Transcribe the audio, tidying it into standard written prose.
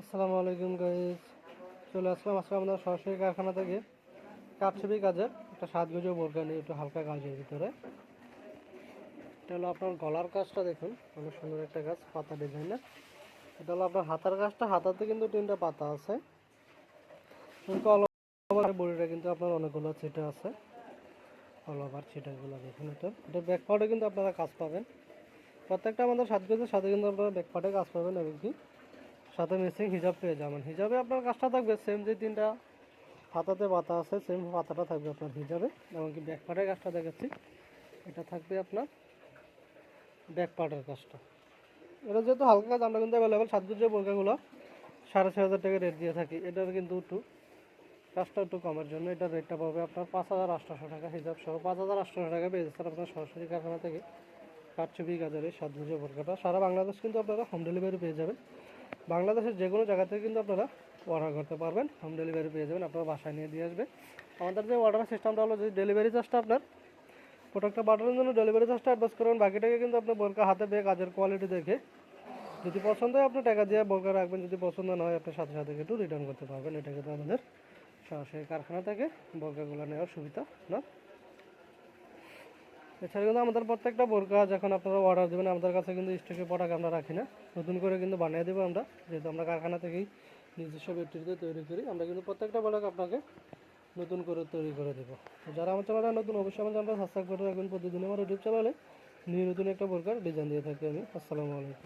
আসসালামু আলাইকুম গাইস, চলে আসলাম আজকে আমাদের সরাসরি কারখানা থেকে কারচুপি কাজের একটা সাজগোজো বোরকা নিয়ে, একটু হালকা কাজের ভিতরে। এটা হলো আপনার গলার কাজটা, দেখুন অনেক সুন্দর একটা কাজ, পাতা ডিজাইনের। এটা হলো আপনার হাতার কাজটা, হাতাতে কিন্তু 3টা পাতা আছে, কিন্তু অল ওভার বডিটা কিন্তু আপনার অনেকগুলো ছিটা আছে, অল ওভার ছিটাগুলো দেখুন। এটা ব্যাক পার্টে কিন্তু আপনারা কাজ পাবেন, প্রত্যেকটা আমাদের সাজগোজের সাথে কিন্তু আপনারা ব্যাক পার্টে কাজ পাবেন, এবং কি সাথে ম্যাচিং হিজাব পেয়ে যাবেন। হিজাবে আপনার কাজটা থাকবে সেম, যে 3টা হাতাতে পাতা আছে সেম পাতাটা থাকবে আপনার হিজাবে, এমনকি ব্যাক পার্টের কাজটা দেখাচ্ছি, এটা থাকবে আপনার ব্যাক পার্টের কাজটা। এটা যেহেতু হালকা কাজ, আমরা কিন্তু অ্যাভেলেবেল সাজগোজের বোরকাগুলো 6,500 টাকা রেট দিয়ে থাকি। এটার কিন্তু একটু কাজটা একটু কমের জন্য এটার রেটটা পাবে আপনার 5,800 টাকা, হিসাব সহ 5,800 টাকা পেয়ে যাচ্ছেন আপনার সরাসরি কারখানা থেকে কারচুপি কাজের এই সাজগোজের বোরকাটা। সারা বাংলাদেশ কিন্তু আপনারা হোম ডেলিভারি পেয়ে যাবেন, বাংলাদেশের যে কোনো জায়গা থেকে কিন্তু আপনারা অর্ডার করতে পারবেন, হোম ডেলিভারি পেয়ে যাবেন, আপনার বাসায় নিয়ে দিয়ে আসবে। আমাদের যে অর্ডার সিস্টেমটা হলো, যে ডেলিভারি চার্জটা আপনার প্রোডাক্টটা পাঠানোর জন্য ডেলিভারি চার্জটা অ্যাডভান্স করবেন, বাকিটাকে কিন্তু আপনার বোরকা হাতে পেয়ে কাজের কোয়ালিটি দেখে যদি পছন্দ হয় আপনি টাকা দিয়ে বোরকা রাখবেন, যদি পছন্দ না হয় আপনি সাথে সাথে একটু রিটার্ন করতে পারবেন। এটা কিন্তু আমাদের সরাসরি কারখানা থেকে বোরকাগুলো নেওয়ার সুবিধা না। এছাড়া কিন্তু আমাদের প্রত্যেকটা বোরকা যখন আপনারা অর্ডার দেবেন, আমাদের কাছে কিন্তু স্টকে প্রোডাক্ট আমরা রাখি না, নতুন করে কিন্তু বানিয়ে দেবো আমরা, যেহেতু আমরা কারখানা থেকেই নিজস্ব ব্যাটারিতে তৈরি করি। আমরা কিন্তু প্রত্যেকটা প্রোডাক্ট আপনাকে নতুন করে তৈরি করে দেবো। যারা আমার চ্যানেলে নতুন, অবশ্যই আমার চ্যানেলটা সাবস্ক্রাইব করে রাখবেন। প্রতিদিন আমার ইউটিউব চ্যানেলে নিয়ে নতুন একটা বোরকার ডিজাইন দিয়ে থাকি আমি। আসসালামু আলাইকুম।